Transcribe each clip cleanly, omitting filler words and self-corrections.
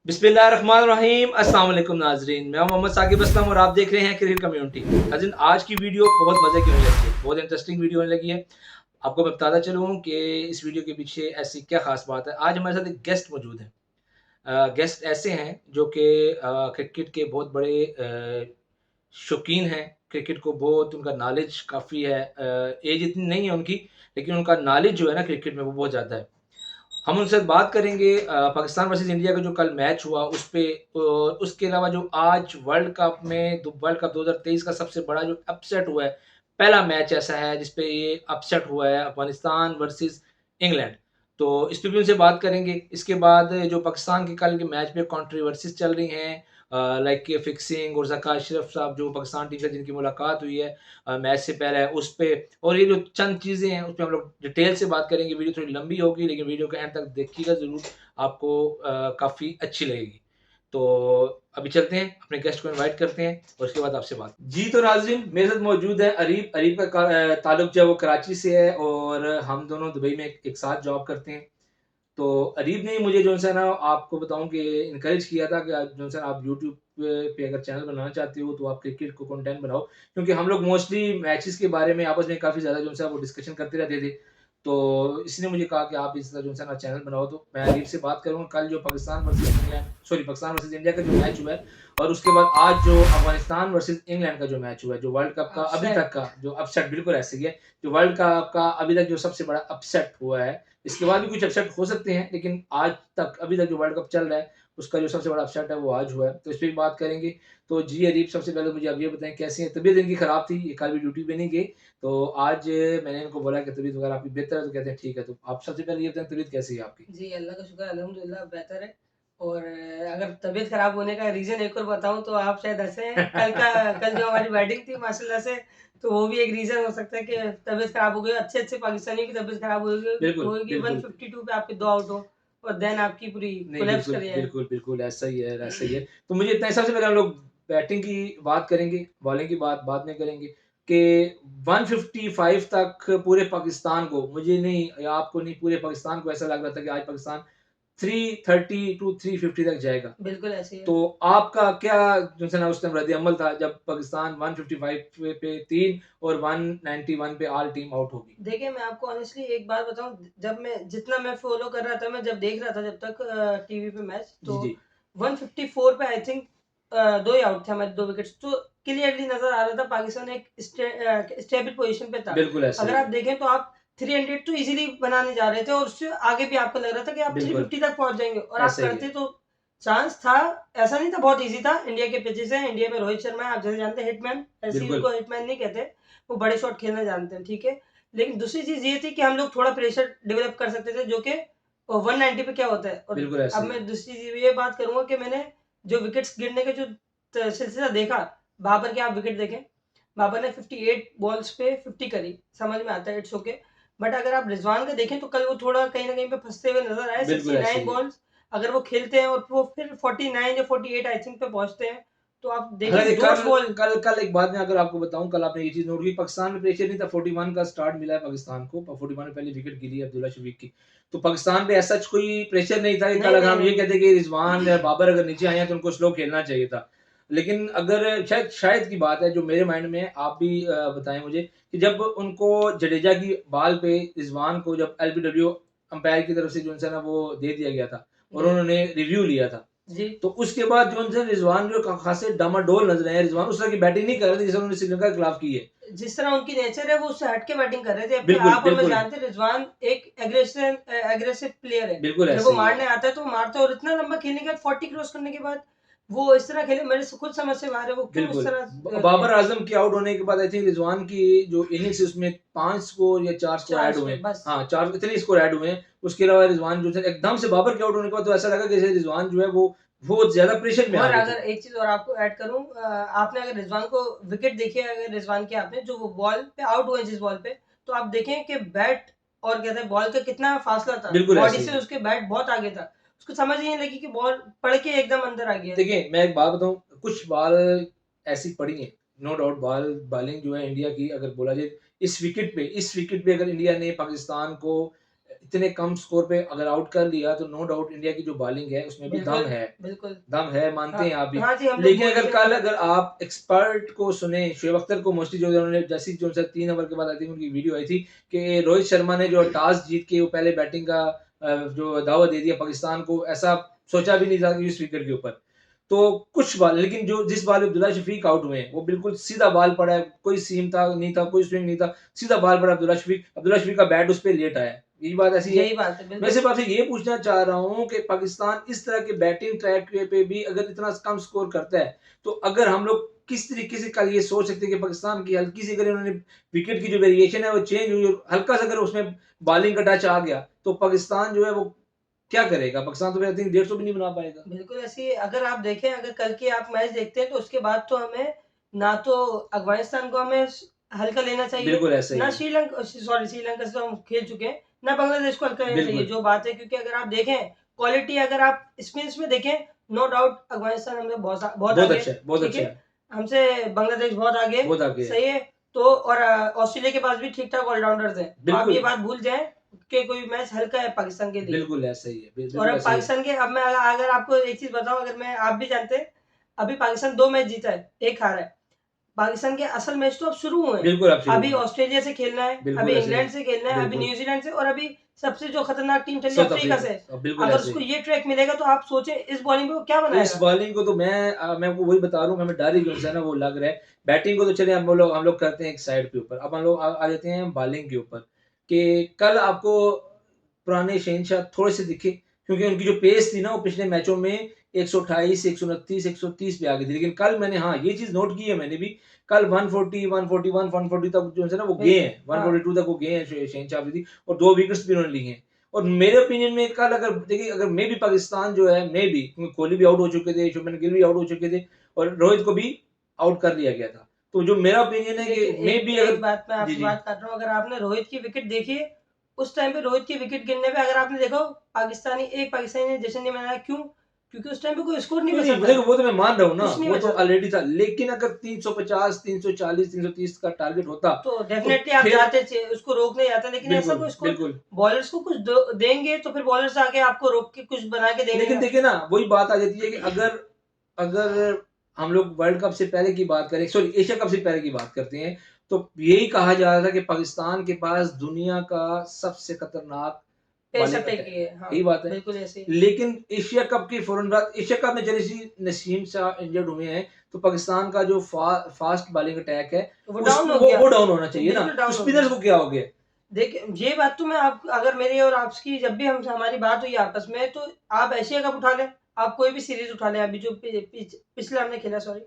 बिस्मिल्लाहिर्रहमानिर्रहीम। अस्सलाम वालेकुम नाज़रीन, मैं मोहम्मद साकिब असलम और आप देख रहे हैं क्रिकेट कम्युनिटी। नाज़रीन, आज की वीडियो बहुत मज़े की होने लगी है, बहुत इंटरेस्टिंग वीडियो होने लगी है। आपको मैं बताता चलूँ कि इस वीडियो के पीछे ऐसी क्या ख़ास बात है। आज हमारे साथ एक गेस्ट मौजूद हैं। गेस्ट ऐसे हैं जो कि क्रिकेट के बहुत बड़े शौकीन हैं। क्रिकेट को बहुत उनका नॉलेज काफ़ी है। एज इतनी नहीं है उनकी, लेकिन उनका नॉलेज जो है ना क्रिकेट में वो बहुत ज़्यादा है। हम उनसे बात करेंगे पाकिस्तान वर्सेस इंडिया का जो कल मैच हुआ उस पे, उसके अलावा जो आज वर्ल्ड कप 2023 का सबसे बड़ा जो अपसेट हुआ है, पहला मैच ऐसा है जिसपे ये अपसेट हुआ है, अफगानिस्तान वर्सेस इंग्लैंड। तो इस पे भी उनसे बात करेंगे। इसके बाद जो पाकिस्तान के कल के मैच में कंट्रोवर्सीज चल रही हैं, लाइक कि फिक्सिंग और ज़का अशरफ साहब जो पाकिस्तान टीम से जिनकी मुलाकात हुई है मैच से पहले, उस पे और ये जो चंद चीज़ें हैं उस पे हम लोग डिटेल से बात करेंगे। वीडियो थोड़ी लंबी होगी लेकिन वीडियो के एंड तक देखिएगा ज़रूर, आपको काफ़ी अच्छी लगेगी। तो अभी चलते हैं, अपने गेस्ट को इनवाइट करते हैं और उसके बाद आपसे बात। जी, तो नाज़रीन मेरे साथ मौजूद है अरीब। अरीब का ताल्लुक जो है वो कराची से है और हम दोनों दुबई में एक साथ जॉब करते हैं। तो अरीब ने मुझे जो है ना, आपको बताऊँ कि इनकरेज किया था कि आप जो है आप यूट्यूब पे अगर चैनल बनाना चाहते हो तो आप क्रिकेट को कंटेंट बनाओ। क्योंकि हम लोग मोस्टली मैचेस के बारे में आपस में काफ़ी ज़्यादा जो है वो डिस्कशन करते रहते थे। तो इसने मुझे कहा कि आप इसका जो है ना चैनल बनाओ। तो मैं अरीब से बात करूँगा कल जो पाकिस्तान वर्सेस इंडिया का जो मैच हुआ है और उसके बाद आज जो अफगानिस्तान वर्सेस इंग्लैंड का जो मैच हुआ है, जो वर्ल्ड कप का अभी तक का जो अपसेट, बिल्कुल ऐसे ही है, जो वर्ल्ड कप का अभी तक जो सबसे बड़ा अपसेट हुआ है। इसके बाद भी कुछ अपसेट हो सकते हैं लेकिन आज तक अभी तक जो वर्ल्ड कप चल रहा है उसका जो सबसे बड़ा अपसेट है वो आज हुआ है। तो इस पे भी बात करेंगे। तो जी अरीब, सबसे पहले मुझे आप ये बताएं कैसी है? तबीयत इनकी खराब थी, ये कल भी ड्यूटी पे नहीं गए। तो आज मैंने इनको बोला कि तबीयत वगैरह आपकी बेहतर है, तो कहते हैं ठीक है। तो आप सबसे पहले ये बताएं तबीयत कैसी है आपकी? जी, अल्लाह का शुक्र है, अल्हम्दुलिल्लाह बेहतर है। और अगर तबीयत खराब होने का रीज़न एक और बताऊँ तो आप शायद हँसें। कल जो हमारी बैटिंग थी माशाल्लाह से, तो वो भी एक रीज़न हो सकता है कि तबीयत खराब हो गई। अच्छे-अच्छे पाकिस्तानियों की तबीयत खराब बिल्कुल, होगी बिल्कुल। 152 पे आपके 2 आउट हो और देन आपकी पूरी नहीं, कोलैप्स बिल्कुल, कर जाए। बिल्कुल, बिल्कुल, ऐसा ही है, ऐसा ही है। तो मुझे इतना, सबसे पहले हम लोग बैटिंग की बात करेंगे, बॉलिंग की बात बाद में करेंगे कि 155 तक पूरे पाकिस्तान को, मुझे नहीं या आपको नहीं, पूरे पाकिस्तान को ऐसा लग रहा था कि आज पाकिस्तान 330 टू 350 तक जाएगा। बिल्कुल ऐसे ही है। तो आपका क्या जो है ना उस टाइम रद्द-ए-अमल था जब पाकिस्तान 155 पे 3 और 191 पे ऑल टीम आउट होगी? देखिए, मैं आपको ऑनेस्टली एक बात बताऊँ, जब मैं फ़ॉलो कर रहा था, मैं जब देख रहा था जब तक टीवी पे मैच, जी, तो जी। 154 पे आई थिंक 2 ही आउट थे हमारे, 2 विकेट्स, तो क्लियरली नज़र आ रहा था पाकिस्तान एक स्टेबल पोज़ीशन पे था। बिल्कुल ऐसा अगर ही आप है। देखें तो आप 300 तो ईज़िली बनाने जा रहे थे और उससे आगे भी आपको लग रहा था कि आप बिल्कुल, 350 तक पहुँच जाएँगे और आप ऐसा ही करते है। तो चांस था, ऐसा नहीं था बहुत ईज़ी था। इंडिया के पिचेज़ हैं, इंडिया में रोहित शर्मा है, आप जैसे जानते हैं हिटमैन, ऐसे ही बिल्कुल, उनको हिटमैन नहीं कहते, वो बड़े शॉट खेलना जानते हैं, ठीक है? लेकिन दूसरी चीज़ ये थी कि हम लोग थोड़ा प्रेशर डेवलप कर सकते थे, जो कि 190 पे क्या होता है। और बिल्कुल ऐसा अब ही है। मैं दूसरी चीज़ ये बात करूँगा कि मैंने जो विकेट्स गिरने का जो सिलसिला देखा, बाबर के आप विकेट देखें, बाबर ने 58 बॉल्स पे 50 करी, समझ में आता है, इट्स ओके। बट अगर आप रिजवान का देखें तो कल वो थोड़ा कहीं न कहीं पे फँसते हुए नज़र आए। बिल्कुल ऐसा 69 ही है। बॉल्स अगर वो खेलते हैं और वो फिर 49 या 48 आई थिंक पे पहुँचते हैं, तो आप देखें हालाँकि जोश बॉल। कल एक बात मैं अगर आपको बताऊँ, कल आपने ये चीज़ नोट की, पाकिस्तान में प्रेशर नहीं था, 41 का स्टार्ट मिला है पाकिस्तान को, 41 में पहली विकेट गिरी है अब्दुल्ला शफीक की। तो पाकिस्तान पे ऐसा कोई प्रेशर नहीं था कि कल नहीं, अगर नहीं, हम ये नहीं। कहते कि रिजवान या बाबर अगर नीचे आए हैं तो उनको स्लो खेलना चाहिए था। लेकिन अगर शायद की बात है जो मेरे माइंड में है, आप भी बताएँ मुझे, कि जब उनको जडेजा की बॉल पे रिजवान को जब एलबीडब्ल्यू अंपायर की तरफ से जो है ना वो दे दिया गया था और जी, उन्होंने रिव्यू लिया था। जी। तो उसके बाद जो उनसे रिजवान जो खासे डामाडोल नजर आए। रिजवान उस तरह की बैटिंग नहीं कर रहे थे जैसे उन्होंने श्रीलंका के खिलाफ की है। जिस तरह उनकी नेचर है वो उससे हट के बैटिंग कर रहे थे अपने। बिल्कुल, आप और मैं बिल्कुल, जानते हैं रिजवान एक एग्रेसिव प्लेयर है। बिल्कुल जब वो ऐसे ही है। मारने आता है तो वो मारता है और इतना लंबा खेलने के बाद 40 क्रॉस करने के बाद वो इस तरह खेले, मेरे से खुद समझ से बाहर है वो क्यों उस बिल्कुल। तरह किया। बाबर आजम के आउट होने के बाद आई थिंक रिजवान की जो इनिंग्स है उसमें 5 स्कोर या 4 स्कोर 4 ऐड हुए स्कोर हैं। बस। हाँ, 4 इतने स्कोर ऐड हुए हैं। उसके अलावा रिजवान जो थे एकदम से बाबर के आउट होने के बाद तो ऐसा लगा कि जैसे रिजवान जो है वो बहुत ज़्यादा प्रेशर में आ और गए थे। अगर एक चीज़ और आपको ऐड करूँ, आपने अगर रिजवान को विकेट देखी है, अगर रिजवान की आपने जो वो बॉल पे आउट हुए जिस बॉल पे, तो आप देखें कि बैट और कहते हैं बॉल का कितना फासला था। बिल्कुल बॉडी ऐसे ही से है। उसके बैट बहुत आगे था। उसको समझ ही नहीं लगी कि बॉल पड़ के एकदम अंदर आ गया है। देखिए, मैं एक बात बताऊँ, कुछ बॉल ऐसी पड़ी हैं, नो डाउट बॉलिंग जो है इंडिया की, अगर बोला जाए इस विकेट पे अगर इंडिया ने पाकिस्तान को इतने कम स्कोर पे अगर आउट कर लिया तो नो डाउट इंडिया की जो बॉलिंग है उसमें भी बिल्कुल, दम है, बिल्कुल। दम है, मानते हाँ, हैं आप भी। हाँ जी, हम लोग लेकिन बोल अगर दिए कल ना। अगर आप एक्सपर्ट को सुने, शोएब अख्तर को मोस्टली जो उन्होंने जैसी जो उनसे 3 ओवर के बाद आई थिंक उनकी वीडियो आई थी कि रोहित शर्मा ने जो टॉस जीत के वो पहले बैटिंग का जो दावा दे दिया पाकिस्तान को, ऐसा सोचा भी नहीं था कि इस विकेट के ऊपर। तो कुछ बॉल, लेकिन जो जिस बॉल पे अब्दुल्ला शफीक आउट हुए हैं वो बिल्कुल सीधा बॉल पड़ा है, कोई सीम था नहीं था, कोई स्विंग नहीं था, सीधा बॉल पड़ा अब्दुल्ला शफीक का बैट उस पे लेट आया। यही बात ऐसी है। यही बात है, मैं बिल्कुल। सिर्फ आपसे ये पूछना चाह रहा हूँ कि पाकिस्तान इस तरह के बैटिंग ट्रैक पे भी अगर इतना कम स्कोर करता है, तो अगर हम लोग किस तरीके से कल ये सोच सकते हैं कि पाकिस्तान की हल्की सी अगर उन्होंने विकेट की जो वेरिएशन है वो चेंज हुई, हल्का सा अगर उसमें बॉलिंग का टच आ गया, तो पाकिस्तान जो है वो क्या करेगा? पाकिस्तान तो आई थिंक 150 भी नहीं बना पाएगा। बिल्कुल ऐसी अगर आप देखें, अगर कल की आप मैच देखते हैं तो उसके बाद तो हमें ना तो अफगानिस्तान को हमें हल्का लेना चाहिए, बिल्कुल ऐसा ही ना है। श्रीलंका से तो हम खेल चुके हैं, ना बांग्लादेश को हल्का लेना चाहिए, बिल्कुल। जो बात है। क्योंकि अगर आप देखें क्वालिटी, अगर आप स्पिन्स में देखें, नो डाउट अफगानिस्तान हमसे बहुत बहुत आगे, अच्छा है, बहुत ठीक अच्छा है। है। हमसे बांग्लादेश बहुत आगे, बहुत आगे है। सही है। तो और ऑस्ट्रेलिया के पास भी ठीक ठाक ऑलराउंडर्स हैं, तो आप ये बिल्कुल, बात भूल जाएं कि कोई मैच हल्का है पाकिस्तान के लिए। बिल्कुल ऐसा ही है। और बिल्कुल अब ऐसा ही है। पाकिस्तान के, अब मैं अगर आपको एक चीज बताऊं, अगर मैं, आप भी जानते हैं, अभी पाकिस्तान 2 मैच जीता है, 1 हारा है। पाकिस्तान के असल मैच तो अब शुरू हुए हैं। बिल्कुल आप शुरू अभी हुए। ऑस्ट्रेलिया से खेलना है, अभी बिल्कुल ऐसे ही इंग्लैंड है। से खेलना है, अभी बिल्कुल, न्यूजीलैंड से, और अभी सबसे जो खतरनाक टीम चल रही है साउथ अफ्रीका अफ्रीका। से। बिल्कुल अगर ऐसे उसको ही। ये ट्रैक मिलेगा तो आप सोचें इस बॉलिंग पे वो क्या तो इस बनाएगा। बॉलिंग को तो मैं आपको वही बता रहा हूँ, हमें डर ही क्यों सा ना वो लग रहा है। बैटिंग को तो चले हम लोग करते हैं एक साइड के ऊपर। अब हम लोग आ जाते हैं बॉलिंग के ऊपर कि कल आपको पुराने शहनशाह थोड़े से दिखे, क्योंकि उनकी जो पेस थी ना वो पिछले मैचों में 128, 129, 130 पे आ गई थी। लेकिन कल मैंने हाँ ये चीज नोट की है मैंने भी, कल 140, 141, 140 तक जो है ना वो गए बिल्कुल, हैं, हाँ। 142 तक वो गए हैं शहनशाह अफरीदी, और 2 विकेट्स भी उन्होंने लिए हैं। और मेरे ओपिनियन में कल अगर देखिए, अगर मे भी पाकिस्तान जो है, मे भी, क्योंकि कोहली भी आउट हो चुके थे, शुभमन गिल भी आउट हो चुके थे, और रोहित को भी आउट कर दिया गया था। तो जो मेरा ओपिनियन है कि लेकिन मे एक भी एक अगर बात मैं जी, आपसे जी। बात कर रहा हूँ, अगर आपने रोहित की विकेट देखी है, उस टाइम पे रोहित की विकेट गिरने पे अगर आपने देखा हो, एक पाकिस्तानी ने जश्न नहीं मनाया, क्यों? क्योंकि उस टाइम पे कोई स्कोर नहीं क्यों बचा नहीं? था, देखो वो तो मैं मान रहा हूँ ना, कुछ नहीं वो तो बचा था। ऑलरेडी था। लेकिन अगर 350, 340, 330 का टारगेट होता, तो तो डेफिनेटली आप फिर जाते थे, उसको रोकने जाते, लेकिन ऐसा बिल्कुल, कोई स्कोर बिल्कुल। बॉलर्स को कुछ देंगे तो फिर बॉलर्स आके आपको रोक के कुछ बना के देंगे लेकिन ना। देखिए ना, वही बात आ जाती है कि अगर अगर हम लोग वर्ल्ड कप से पहले की बात करें, सॉरी एशिया कप से पहले की बात करते हैं, तो यही कहा जा रहा था कि पाकिस्तान के पास दुनिया का सबसे खतरनाक पेस बॉलिंग अटैक अटैक की है, है, हाँ, यही बात है। बिल्कुल ऐसे ही। लेकिन एशिया कप के फौरन बाद, एशिया कप में चलिए नसीम शाह इंजर्ड हुए हैं, तो पाकिस्तान का जो फास्ट बॉलिंग अटैक है, तो वो डाउन हो वो गया, वो डाउन होना वो चाहिए ना। बिल्कुल तो डाउन हो स्पिनर्स गया। को क्या हो गया? देखिए, ये बात तो मैं आप, अगर मेरी और आपकी जब भी हम हमारी बात हुई आपस में, तो आप एशिया कप उठा लें, आप कोई भी सीरीज उठा लें, अभी जो पिछले हमने खेला, सॉरी,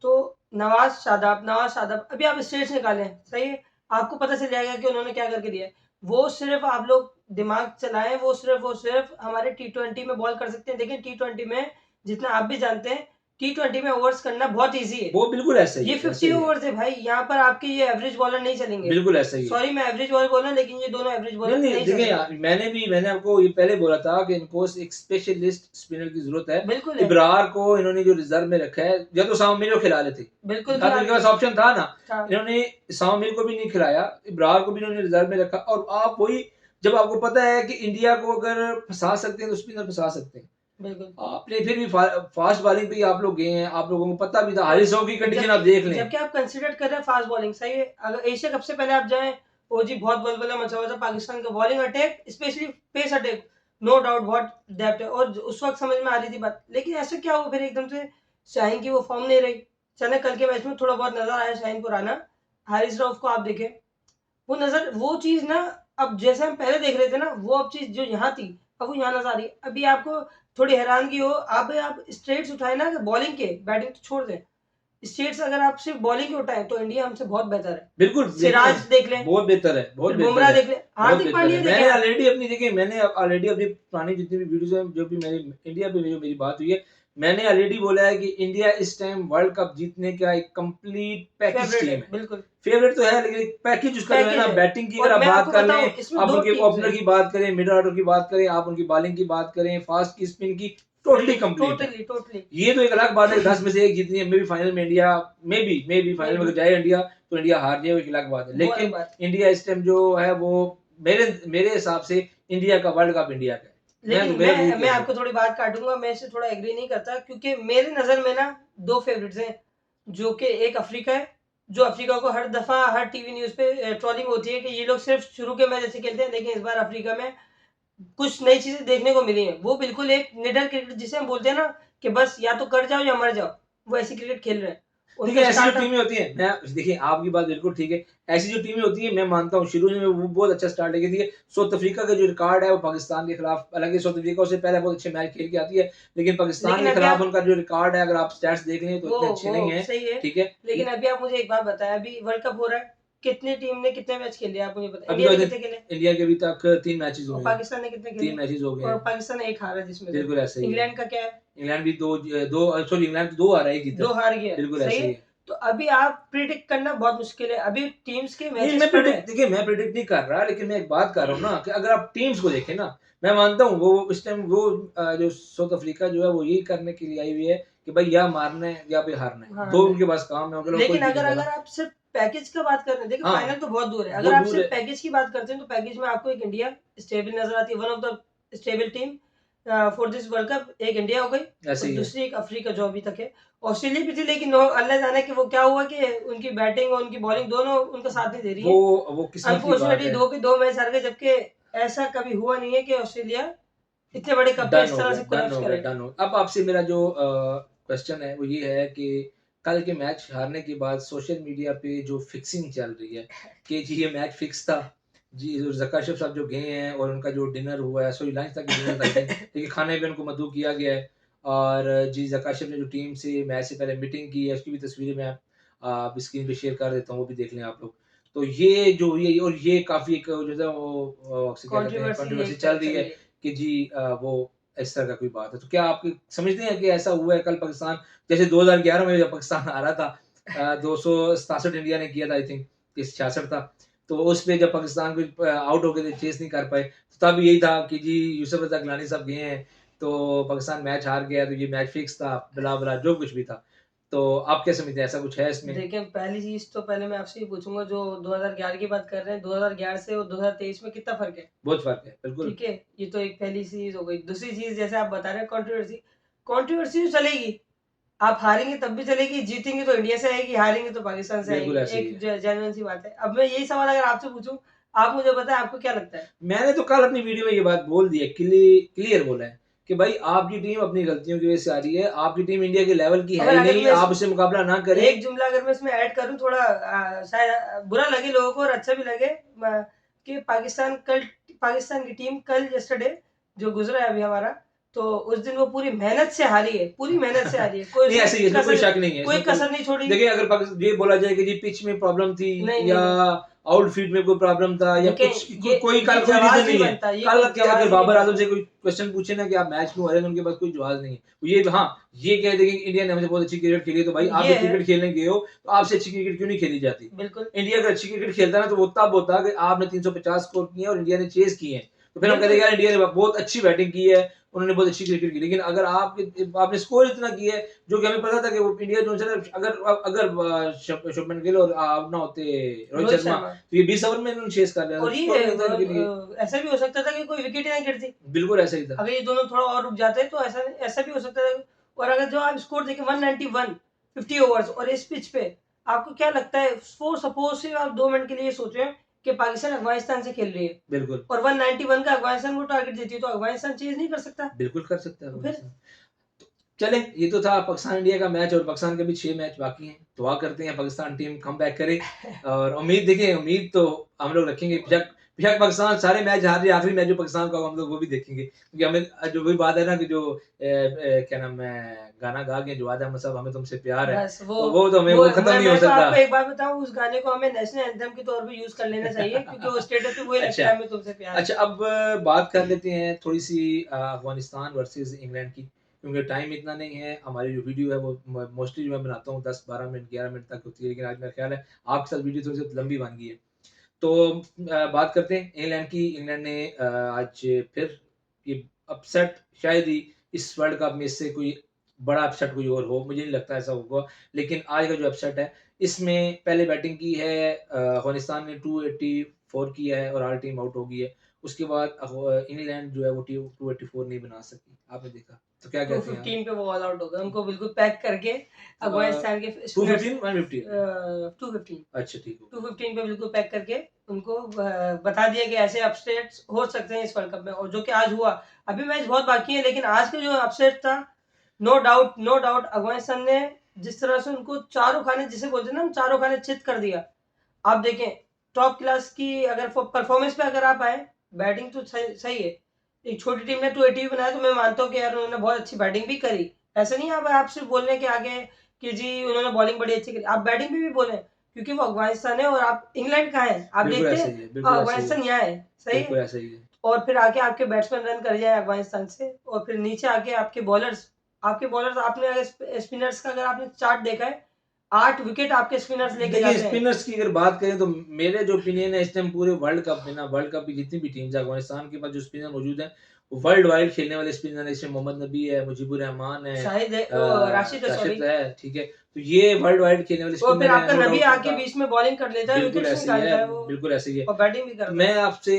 तो नवाज शादाब अभी आप स्टेट्स निकालें, सही है, आपको पता चल जाएगा कि उन्होंने क्या करके दिया है। वो सिर्फ आप लोग दिमाग चलाएं, वो सिर्फ हमारे T20 में बॉल कर सकते हैं। देखिए T20 में, जितना आप भी जानते हैं, T20 में ओवर्स करना बहुत ईजी है। वो बिल्कुल ऐसा ही ये है, ऐसा 50 ही है। ओवर्स है भाई, यहाँ पर आपके ये एवरेज बॉलर नहीं चलेंगे। बिल्कुल ऐसा ही है। सॉरी मैं एवरेज बॉलर बोल रहा हूँ, लेकिन ये दोनों एवरेज नहीं, बॉलर नहीं, नहीं देखिए चलेंगे। मैंने आपको ये पहले बोला था कि इनको एक स्पेशलिस्ट स्पिनर की ज़रूरत है। बिल्कुल है, इब्रार को इन्होंने जो रिज़र्व में रखा है, या तो साम मिल को खिला लेते। बिल्कुल या तो खिला इनके पास लेते। ऑप्शन था ना, हाँ, इन्होंने साम मिल को भी नहीं खिलाया, इब्रार को भी इन्होंने रिज़र्व में रखा, और आप वही, जब आपको पता है कि इंडिया को अगर फँसा सकते हैं, तो स्पिनर फँसा सकते हैं। बिल्कुल। आपने फिर भी फास्ट बॉलिंग पे ही आप लोग गए हैं, आप लोगों को पता भी था, और हारिस राव की कंडीशन आप देख लें। जबकि आप कंसीडर कर रहे हैं फास्ट बॉलिंग, सही है। अगर एशिया कप से पहले आप जाएं, वो जी बहुत बलबला मचा हुआ था पाकिस्तान का bowling attack, specially pace attack, no doubt बहुत डेप्थ है, और उस वक्त समझ में आ रही थी बात। लेकिन ऐसा क्या हुआ फिर एकदम से शाहीन की वो फॉर्म नहीं रही। चले कल के मैच में थोड़ा बहुत नजर आया शाहीन को राना, हारिस राउफ को आप देखें, वो चीज ना, अब जैसे हम पहले देख रहे थे ना, वो अब चीज जो यहाँ थी, अब वो यहाँ नजर आ रही है। अभी आपको थोड़ी हैरानगी हो, आप स्टेट्स उठाए ना बॉलिंग के, बैटिंग तो छोड़ दें, स्टेट्स अगर आप सिर्फ बॉलिंग के उठाएं तो इंडिया हमसे बहुत बेहतर है। बिल्कुल, सिराज देख लें, बहुत बेहतर है, बहुत फिर बेहतर बुमराह है। देख लें, बहुत हार्दिक बेहतर है। पांड्या देखें मैंने आप। ऑलरेडी अपनी देखिए, मैंने ऑलरेडी अपनी पुरानी जितनी भी वीडियोज़ हैं, जो भी मेरी इंडिया पे जो मेरी बात हुई है, मैंने ऑलरेडी बोला है कि इंडिया इस टाइम वर्ल्ड कप जीतने का एक कंप्लीट पैकेज फेवरेट टीम है, है। बिल्कुल फेवरेट तो है, लेकिन एक पैकेज उसका जो है पैकेज ना, है। बैटिंग की अगर और आप मैं बात आपको कर बताऊं, लें, इसमें आप दो उनके टीम्स ओपनर है, की बात करें, मिडल ऑर्डर की बात करें, आप उनकी बॉलिंग की बात करें, फास्ट की, स्पिन की, टोटली कंप्लीट है। टोटली टोटली ये तो एक अलग बात है, 10 में से 1 जीतनी है, मे बी फाइनल में इंडिया, मे बी फाइनल में अगर जाए इंडिया, तो इंडिया हार जाए, वो एक अलग बात है। वो अलग लेकिन बात। इंडिया इस टाइम जो है वो मेरे मेरे हिसाब से इंडिया का वर्ल्ड कप इंडिया का है। लेकिन मेरा व्यू मैं क्या है? आपको थोड़ी बात काटूंगा, मैं इससे थोड़ा एग्री नहीं करता, क्योंकि मेरी नज़र में ना दो फेवरेट्स हैं, जो कि एक अफ्रीका है, जो अफ्रीका को हर दफ़ा हर टीवी न्यूज़ पे ट्रोलिंग होती है कि ये लोग सिर्फ शुरू के मैच अच्छे खेलते हैं, लेकिन इस बार अफ्रीका में कुछ नई चीज़ें देखने को मिली हैं। वो बिल्कुल एक निडर क्रिकेट जिसे हम बोलते हैं ना, कि बस या तो कर जाओ या मर जाओ, वो ऐसी क्रिकेट खेल रहे हैं। देखिए उनका ऐसी जो स्टार्टअप टीमें होती हैं, मैं देखिए आपकी बात बिल्कुल ठीक है। ऐसी जो टीमें होती हैं मैं मानता हूँ शुरू में वो बहुत अच्छा स्टार्ट लेके दी है। साउथ अफ्रीका का जो रिकॉर्ड है वो पाकिस्तान के खिलाफ, हालांकि साउथ अफ्रीका उससे पहले बहुत अच्छे मैच खेल के आती है, लेकिन पाकिस्तान लेकिन के अभी खिलाफ आप उनका जो रिकॉर्ड है अगर आप स्टैट्स देख लें तो वो इतने अच्छे नहीं है। सही है, ठीक है, लेकिन अभी आप मुझे एक बात बताएं, अभी वर्ल्ड कप हो रहा है, कितनी टीम ने कितने मैच खेले आप मुझे बताएं, अभी इंडिया तो ने कितने खेले इंडिया के अभी तक 3 मैचेस और हुए हैं। पाकिस्तान ने कितने 3 खेले, मैचेस हो गए और हैं। पाकिस्तान एक हारा जिसमें से। बिल्कुल ऐसा ही है। इंग्लैंड का क्या है, इंग्लैंड भी 2 सॉरी इंग्लैंड तो 2 हारा है, 1 जीता दो है। हार गया, बिल्कुल सही ऐसा है। ही है। तो अभी आप प्रिडिक्ट करना बहुत मुश्किल है, अभी टीम्स के नहीं मैचेस मैं पड़े प्रिडिक्ट, हैं। देखिए मैं प्रिडिक्ट नहीं कर रहा, लेकिन मैं एक बात कर रहा हूँ ना कि अगर आप टीम्स को देखें ना, मैं मानता हूँ वो इस टाइम वो जो साउथ अफ्रीका जो है वो यही करने के लिए आई हुई है कि भाई या मारना है या फिर हारना है, हाँ, दो उनके पास काम है, उनके लोग कोई लेकिन भी अगर नहीं अगर करा। आप सिर्फ पैकेज का बात कर रहे हैं, देखो हाँ फाइनल तो बहुत दूर है, वो अगर आप दूर सिर्फ है। पैकेज की बात करते हैं तो पैकेज में आपको एक इंडिया स्टेबल नजर आती है, one of the stable team for this world cup. एक इंडिया हो गई ऐसे और ही है। दूसरी एक अफ्रीका जो अभी तक है। ऑस्ट्रेलिया भी थी, लेकिन अल्लाह जाने कि वो क्या हुआ कि उनकी बैटिंग और उनकी बॉलिंग दोनों उनका साथ नहीं दे रही है। वो किस्मत की बात अनफॉर्चुनेटली है। 2 के 2 मैच हार गए, जबकि ऐसा कभी हुआ नहीं है कि ऑस्ट्रेलिया इतने बड़े कप पे डन इस हो तरह गया, से डन कोलैप्स हो गया, करे। डन हो। अब आपसे मेरा जो क्वेश्चन है वो ये है कि कल के मैच हारने के बाद सोशल मीडिया पे जो फिक्सिंग चल रही है कि जी ये मैच फिक्स था, जी जकाशफ साहब जो गए हैं और उनका जो डिनर हुआ है, सॉरी लंच तक डिनर था आई थिंक, देखिए खाने पे उनको मदऊ किया गया है, और जी जकाशफ ने जो टीम से मैच से पहले मीटिंग की है उसकी भी तस्वीरें मैं आप स्क्रीन पे शेयर कर देता हूँ, वो भी देख लें आप लोग। तो ये जो हुई है और ये काफ़ी एक जो है वो उसे क्या कहते हैं कंट्रोवर्सी कंट्रोवर्सी एक चल रही चल है रही है। कि जी वो इस तरह का कोई बात है। तो क्या आप समझते हैं कि ऐसा हुआ है कल पाकिस्तान, जैसे 2011 में जब पाकिस्तान हारा था 267 इंडिया ने किया था आई थिंक, 66 था। तो उस पे जब पाकिस्तान को आउट हो गए थे, चेस नहीं कर पाए, तो तब यही था कि जी यूसुफ रज़ाक गिलानी साहब गए हैं, तो पाकिस्तान मैच हार गया, तो ये मैच फिक्स था, ब्ला-ब्ला जो कुछ भी था। तो आप क्या समझते हैं ऐसा कुछ है इसमें? देखिए, पहली चीज़ तो पहले मैं आपसे ये पूछूँगा, जो 2011 की बात कर रहे हैं, 2011 से और 2023 में कितना फ़र्क है? बहुत फ़र्क है, बिल्कुल। ठीक है? ये तो एक पहली चीज़ हो गई। दूसरी चीज़ जैसे आप बता रहे हैं कंट्रोवर्सी, कंट्रोवर्सी तो चलेगी। आप हारेंगे तब भी चलेगी, जीतेंगे तो इंडिया से आएगी, हारेंगे तो पाकिस्तान से बिल्कुल आएगी। ऐसे ही एक है। जेन्युइन सी बात है। अब मैं यही सवाल अगर आपसे पूछूँ, आप मुझे बताएँ आपको क्या लगता है? मैंने तो कल अपनी वीडियो में ये बात बोल दी है, क्लियर बोला है कि भाई आपकी टीम अपनी गलतियों की वजह से आ रही है, आपकी टीम इंडिया के लेवल की है अगर ही अगर नहीं, मैं आप उससे मुकाबला ना करें। एक जुमला अगर मैं इसमें ऐड करूँ, थोड़ा शायद बुरा लगे लोगों को और अच्छा भी लगे, कि पाकिस्तान की टीम कल यस्टरडे जो गुजरा है अभी हमारा, तो उस दिन वो पूरी मेहनत से हारी है, पूरी मेहनत से हारी है। कोई नहीं ऐसे ही, उसमें इसमें कोई कसर शक नहीं है, कोई इसमें कोई, कसर नहीं छोड़ी। देखिए अगर ये बोला जाए कि जी पिच में प्रॉब्लम थी नहीं, या नहीं, नहीं। आउटफील्ड में कोई प्रॉब्लम था या देखें, कुछ कोई ये कल कोई जवाज़ रीजन नहीं नहीं है। बनता, ये कल कोई क्या जवाज़ अगर ही नहीं बाबर आजम बनता। से कोई क्वेश्चन पूछे ना कि आप मैच क्यों हारे, तो उनके पास कोई जवाब नहीं है। ये हाँ, ये कह देंगे कि इंडिया ने हमसे बहुत अच्छी क्रिकेट खेली है, तो भाई आप ये जब है, क्रिकेट खेलने गए हो तो आपसे अच्छी क्रिकेट क्यों नहीं खेली जाती? बिल्कुल, इंडिया अगर अच्छी क्रिकेट खेलता ना तो वो तब होता कि आपने 350 स्कोर किए हैं और इंडिया ने चेस किए हैं। तो फिर हम कहते हैं बिल्कुल। यार इंडिया ने बहुत अच्छी बैटिंग की है, उन्होंने बहुत अच्छी क्रिकेट की। लेकिन अगर आपने स्कोर इतना किया है जो कि हमें पता था कि वो इंडिया जो है अगर अगर शुभमन गिल और ना होते रोहित रोहित शर्मा, शर्मा। तो ये 20 ओवर में इन्होंने चेस कर लिया था, और ये स्कोर नहीं था इनके लिए। ऐसा भी हो सकता था कि कोई विकेट ही ना गिरती। बिल्कुल ऐसा ही था। अगर ये दोनों थोड़ा और रुक जाते तो ऐसा ऐसा भी हो सकता है। और अगर जो आप स्कोर देखें 191 50 ओवर्स और इस पिच पे, आपको क्या लगता है, फॉर सपोज से आप 2 मिनट के लिए सोच रहे हैं कि पाकिस्तान अफगानिस्तान से खेल रही है बिल्कुल, और 191 का अफगानिस्तान को टारगेट देती है, तो अफगानिस्तान चेज नहीं कर सकता। बिल्कुल कर सकता है तो फिर अफगानिस्तान। चले, ये तो था पाकिस्तान इंडिया का मैच और पाकिस्तान के भी 6 मैच बाकी हैं। दुआ करते हैं पाकिस्तान टीम कमबैक करे और उम्मीद देखिए, उम्मीद तो हम लोग रखेंगे, बेशक बेशक पाकिस्तान सारे मैच हार रही है, आखिरी मैच जो पाकिस्तान का हम लोग वो भी देखेंगे। क्योंकि हमें जो वही बात है ना कि जो क्या नाम है, गाना गा के जो वादा मतलब हमें तुमसे प्यार है, बस तो वो तो हमें वो वो खत्म नहीं हो मैं तो सकता। आपको एक बात बताऊं, उस गाने को हमें नेशनल एंथम के तौर पे यूज कर लेना चाहिए, क्योंकि वो स्टेटस पे वही लगता अच्छा, है, हमें तुमसे प्यार है। अच्छा अब बात कर लेते हैं थोड़ी-सी अफ़गानिस्तान वर्सेस इंग्लैंड की, क्योंकि टाइम इतना नहीं है। हमारी जो वीडियो है वो मोस्टली जो मैं बनाता हूँ 10-12 मिनट, 11 मिनट तक होती है, लेकिन आज मेरा ख़्याल है आपके साथ वीडियो थोड़ी-सी लंबी बन गई है। तो बात करते हैं इंग्लैंड की। इंग्लैंड ने आज फिर ये अपसेट, शायद ही इस वर्ल्ड कप में इससे कोई बड़ा अपसेट कोई और हो, मुझे नहीं लगता ऐसा होगा। लेकिन आज का जो अपसेट है, इसमें पहले बैटिंग की है अफ़गानिस्तान ने 284 किया है और ऑल टीम आउट हो गई है। उसके बाद इंग्लैंड जो है वो 284 नहीं बना सकी, आपने देखा। तो क्या कहते हैं आप? 215 पे वो ऑल आउट हो गए, उनको बिल्कुल पैक करके अफगानिस्तान के 215 150 215 अच्छा ठीक हो 215 पे बिल्कुल पैक करके उनको बता दिया कि ऐसे अपसेट्स हो सकते हैं इस वर्ल्ड कप में, और जो कि आज हुआ। अभी मैच बहुत बाकी है, लेकिन आज का जो अपसेट था, नो डाउट अफगानिस्तान ने जिस तरह से उनको चारों खाने, जिसे बोलते हैं ना हम, चारों खाने चित कर दिया। आप देखें टॉप क्लास की अगर परफॉर्मेंस पे अगर आप आए, बैटिंग तो सही है। एक छोटी टीम ने 280 भी बनाया, तो मैं मानता हूँ कि यार उन्होंने बहुत अच्छी बैटिंग भी करी। ऐसा नहीं है आप सिर्फ बोल रहे हैं कि आगे कि जी उन्होंने बॉलिंग बड़ी अच्छी करी, आप बैटिंग भी बोले, क्योंकि वो अफगानिस्तान है और आप इंग्लैंड कहाँ है, आप बिल्कुल देखते ऐसा हैं ही है, बिल्कुल ऐसा ही है, अफगानिस्तान यहाँ है, सही बिल्कुल है। ऐसा ही है। और फिर आके आपके बैट्समैन रन कर जाए अफगानिस्तान से, और फिर नीचे आके आपके बॉलर्स आपने अगर स्पिनर्स का अगर आपने चार्ट देखा है, 8 विकेट आपके स्पिनर्स लेके देखिए जाते हैं। स्पिनर्स की अगर बात करें तो मेरे जो ओपिनियन है इस टाइम पूरे वर्ल्ड कप में ना, वर्ल्ड कप की जितनी भी टीम्स है, अफगानिस्तान के पास जो स्पिनर मौजूद हैं वो वर्ल्ड वाइड खेलने वाले स्पिनर है। इसमें मोहम्मद नबी है, मुजीबुर रहमान है, शाहिद है, राशिद है, सॉरी। राशिद है, ठीक है। तो ये वर्ल्ड वाइड खेलने वाले तो फिर स्पिनर हैं, आपका नो नबी डाउट आके उनका। बीच में बॉलिंग कर लेता है, बिल्कुल विकेट्स ऐसे ही निकालता है, है वो, बिल्कुल ऐसे ही है। और बैटिंग भी तो करता मैं है। आपसे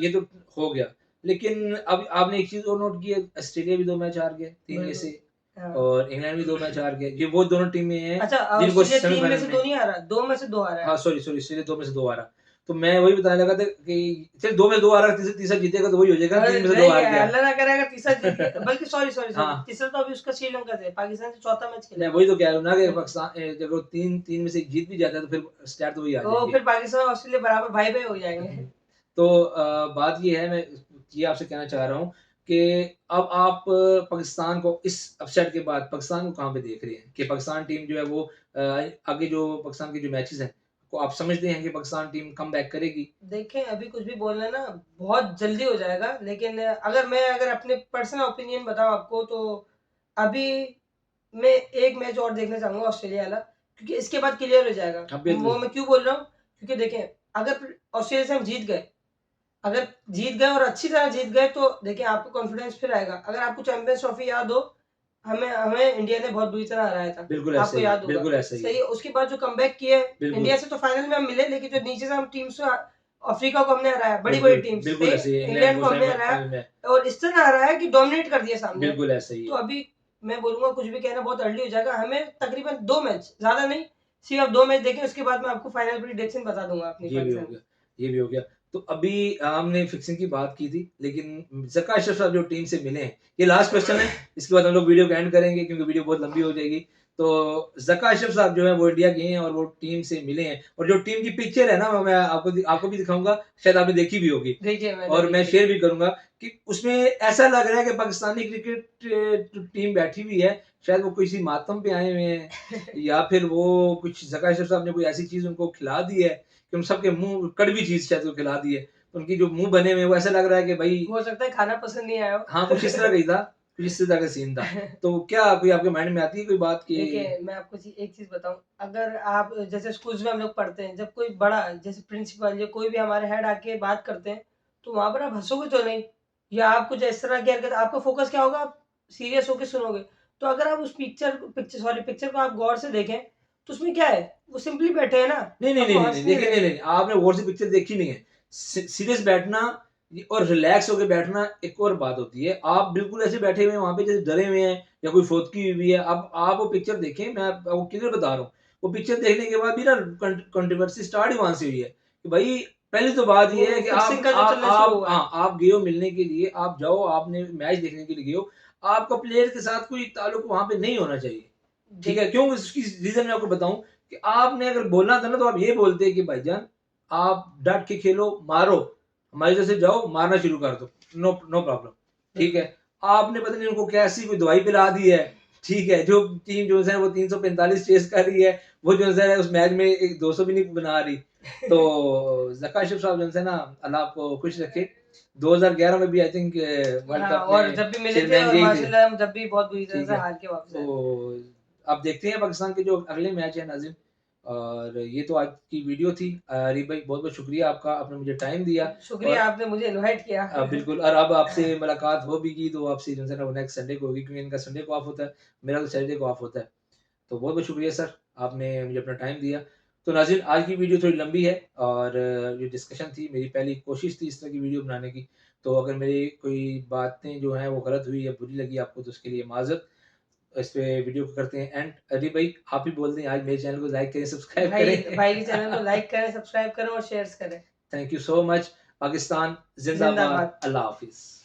ये तो हो गया, लेकिन अब आपने एक चीज और नोट की है, ऑस्ट्रेलिया भी 2 मैच हार गए 3 में बिल्कुल, से, हाँ। और इंग्लैंड भी 2 मैच हार गए। ये वो दोनों टीमें हैं अच्छा, जिनको ऑस्ट्रेलिया 3 में सेमीफाइनल से में 2 नहीं हारा, 2 में से 2 हारा हाँ है। सॉरी ऑस्ट्रेलिया 2 में से 2 हारा। तो मैं वही बताने लगा था कि चल 2 में से 2 हारा, तीसरा जीतेगा तो वही हो जाएगा, 3 में से 2 नहीं हार है, गया। अल्लाह ना करे अगर तीसरा जीत गया, बल्कि सॉरी हाँ, तीसरा तो अभी उसका श्रीलंका से, पाकिस्तान से चौथा मैच मैं खेलेगा। वही तो कह रहा हूँ ना कि पाकिस्तान जब वो 3 में से जीत भी जाता है तो फिर स्टार्ट तो वही आ तो जाएंगे। फिर पाकिस्तान और ऑस्ट्रेलिया बराबर भाई भाई हो जाएंगे। तो बात ये है, मैं ये आपसे कहना चाह रहा हूँ कि अब आप पाकिस्तान को इस अपसेट के बाद पाकिस्तान को कहाँ पे देख रहे हैं कि पाकिस्तान टीम जो है वो आगे जो पाकिस्तान के जो मैचेस हैं को आप समझते हैं कि पाकिस्तान टीम कम बैक करेगी? देखें अभी कुछ भी बोलना ना बहुत जल्दी हो जाएगा, लेकिन अगर अपने पर्सनल ओपिनियन बताऊं आपको, तो अभी मैं एक मैच और देखना चाहूंगा ऑस्ट्रेलिया वाला, क्योंकि इसके बाद क्लियर हो जाएगा। हाँ, बिल्कुल। वो मैं क्यों बोल रहा हूँ, क्योंकि देखें अगर ऑस्ट्रेलिया से हम जीत गए, अगर जीत गए और अच्छी तरह जीत गए, तो देखिए आपको कॉन्फिडेंस फिर आएगा। अगर आपको चैंपियंस ट्रॉफी याद हो, हमें हमें इंडिया ने बहुत बुरी तरह हराया था, बिल्कुल ऐसा आपको ही है, याद होगा। बिल्कुल ऐसा ही सही है। है, उसके बाद जो कमबैक किए बिल्कुल, इंडिया से, तो फाइनल में हम मिले, लेकिन जो नीचे से हम टीम से अफ्रीका को हमने हराया, बड़ी बिल्कुल, बड़ी टीम बिल्कुल से ऐसे ही है। इंग्लैंड इंग्लैंड को को हमने फाइनल में हराया, और इस तरह हराया कि डोमिनेट कर दिया सामने। बिल्कुल ऐसा ही तो है। अभी मैं बोलूंगा कुछ भी कहना बहुत अर्ली हो जाएगा, हमें तकरीबन 2 मैच, ज्यादा नहीं, सिर्फ 2 मैच देखें, उसके बाद मैं आपको फाइनल प्रेडिक्शन बता दूंगा अपनी ये भी हो पाकिस्तान की। गया, ये भी हो गया। तो अभी हमने फिक्सिंग की बात की थी, लेकिन ज़का अशरफ साहब जो टीम से मिले हैं, ये लास्ट क्वेश्चन है, इसके बाद हम लोग वीडियो को एंड करेंगे क्योंकि वीडियो बहुत लंबी हो जाएगी। तो ज़का अशरफ साहब जो है वो इंडिया के हैं और वो टीम से मिले हैं, और जो टीम की पिक्चर है ना वो मैं आपको भी दिखाऊँगा, शायद आपने देखी भी होगी देखिए मैंने और मैं देखी। शेयर भी करूँगा कि उसमें ऐसा लग रहा है कि पाकिस्तानी क्रिकेट टीम बैठी हुई है, शायद वो किसी मातम पे आए हुए हैं या फिर वो कुछ ज़का अशरफ साहब ने कोई ऐसी चीज़ उनको खिला दी है कि उन सबके मुँह कड़वी चीज़ शायद वो खिला दी है। तो उनकी जो मुँह बने हुए हैं वो ऐसा लग रहा है कि भाई हो सकता है खाना पसंद नहीं आया हो। हाँ, कुछ इस तरह का ही था, कुछ इस तरह का सीन था। तो क्या कोई आपके माइंड में आती है कोई बात कि देखिए मैं आपको एक चीज बताऊं, अगर आप जैसे स्कूल्स में हम लोग पढ़ते हैं, जब कोई बड़ा जैसे प्रिंसिपल या कोई भी हमारे हेड आके बात करते हैं, तो वहां पर आप हंसोगे तो नहीं, या आप कुछ इस तरह की हरकत, आपका फोकस क्या होगा, आप सीरियस होकर सुनोगे। तो अगर आप उस पिक्चर को आप गौर से देखें, तो उसमें क्या है, वो सिंपली बैठे हैं ना, नहीं, नहीं, अब वो नहीं, नहीं, हंस नहीं, नहीं देखिए रहे। नहीं, नहीं, आपने गौर से पिक्चर देखी नहीं है। सीरियस बैठना और रिलैक्स होके बैठना एक और बात होती है। आप बिल्कुल ऐसे बैठे हुए हैं वहाँ पे जैसे डरे हुए हैं या कोई फौतगी हुई है। अब आप वो पिक्चर देखें, मैं आपको क्लियर बता रहा हूँ। वो पिक्चर देखने के बाद भी ना कंट्रोवर्सी स्टार्ट ही वहाँ से हुई है कि भाई पहली तो बात वो ये है कि फिक्सिंग का जो चलना शुरू हुआ है। आप गए हो मिलने के लिए, आप जाओ, आपने मैच देखने के लिए गए हो, आपका प्लेयर के साथ कोई ताल्लुक वहाँ पे नहीं होना चाहिए। ठीक है? क्यों? उसकी रीज़न मैं आपको बताऊँ कि आपने अगर बोलना था ना तो आप ये बोलते कि भाईजान आप डट के खेलो, मारो, हमारी तरफ से जाओ, मारना शुरू कर दो, नो नो प्रॉब्लम, ठीक है। आपने पता नहीं उनको कैसी कोई दवाई पिला दी है, ठीक है, जो टीम जो है वो 345 चेस कर रही है, वो जो है उस मैच में 200 भी नहीं बना रही। तो ज़का अशरफ साहब जो है ना, अल्लाह आपको खुश रखे। 2011 में भी आई थिंक वर्ल्ड हाँ, कप और में जब भी मिले थे, चेयरमैन और यही थे, माशाल्लाह हम जब भी बहुत बुरी तरह ठीक से है। हार के वापस आए थे। तो अब देखते हैं पाकिस्तान के जो अगले मैच है नाज़िम। और ये तो आज की वीडियो थी। आरिफ भाई बहुत-बहुत शुक्रिया आपका, आपने मुझे टाइम दिया। और शुक्रिया, आपने मुझे इनवाइट किया। बिल्कुल, और अब आपसे मुलाकात हो भी की तो आपसे जो है ना वो नेक्स्ट संडे को होगी, क्योंकि इनका संडे को ऑफ होता है, मेरा तो सैटरडे को ऑफ होता है। तो बहुत-बहुत शुक्रिया सर, आपने मुझे अपना टाइम दिया। तो नाज़रीन, आज की वीडियो थोड़ी लंबी है और ये डिस्कशन थी, मेरी पहली कोशिश थी इस तरह की वीडियो बनाने की। तो अगर मेरी कोई बातें जो हैं वो गलत हुई या बुरी लगी आपको तो उसके लिए माज़रत। इस पे वीडियो को करते हैं एंड। अली भाई आप ही बोल दें, आज मेरे चैनल को लाइक करें, सब्सक्राइब भाई करें। भाई के चैनल को लाइक करें, सब्सक्राइब करें और शेयर करें। Thank you so much. Pakistan जिंदाबाद। जिंदाबाद। अल्लाह हाफिज़।